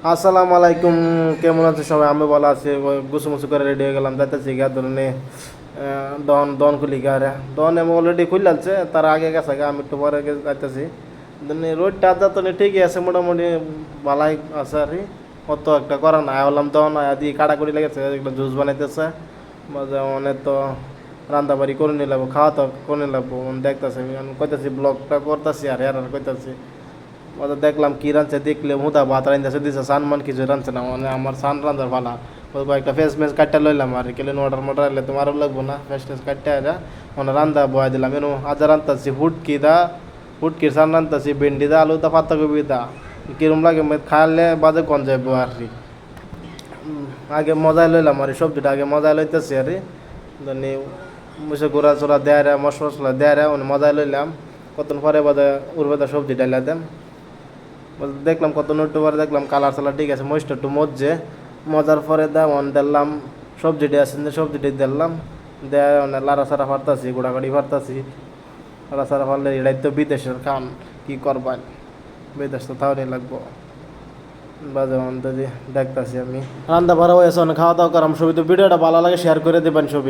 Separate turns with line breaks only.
আসসালামু আলাইকুম। কেমন আছে সবাই? আমি ভালো আছি। গুছু মুছু করে রেডি হয়ে গেলাম, যাইতেছি গা ধরনে ডন ডন খুলি গা রে ডন এম অলরেডি খুলে আছে, তার আগে গেছে গা, আমি একটু পরে যাইতেছি। রোডটা তো ঠিকই আছে, মোটামুটি ভালাই আছে আর কি। অত একটা করা না হলাম তখন আদি কাটাকুটি লেগেছে, একটা জুস বানাইতেছে অনেক তো রান্দাবাড়ি করে নিলাম, খাওয়া তো করে নিলাম। দেখতেছি কইতাছি ব্লগটা করতেছি আর কইতাছি দেখলাম কি রাঁধছে, দেখলে হুদা ভাত রাঁধছে দিছে, সানমান কিছু রাঁধছে না, মানে আমার সান রাঁধার ভালা। ওই কয়েকটা ফেস মেস কাটটা লইলাম আর কেলে অর্ডার মর্ডার এলে তোমারও লাগবো না, ফেস টেস কাটটা এরা মানে রান্দা বয়া দিলাম। এনো আজ রাঁধতাছি ফুটকির সান রাঁধতাছি, ভেন্ডি দা, আলু দা, পাতাকপি দা। কিরম লাগে খাইলে বাজে কন যাইব আর কি। আগে মজাই লইলাম আর সবজিটা আগে মজাই লইতেছি আর ধনি মুসে গুঁড়া চোরা দেয় রে, মশলা দেয় রে, মজাই লইলাম। কতক্ষণ পরে বাদে উর্বেদা সবজি ডাইলা দেন, দেখলাম কত একটু পরে দেখলাম কালার সালার ঠিক আছে, মরিচটা একটু মজছে, মজার পরে দেওয়ান দিলাম সবজিটি আছে, সবজিটি দিলাম দেয় লাড়া সারা ফারতাছি, গোড়াগাড়ি ফারতাছি। লাড়া সারা ফারলে এটাই তো বিদেশের খান, কি করবেন, বিদেশ তো তাও নিয়ে লাগবো। বাজে দেখতাছি আমি রান্না বাড়া হয়েছে, খাওয়া দাওয়া করাম। সবই তো ভিডিওটা ভালো লাগে শেয়ার করে দেবেন সবই।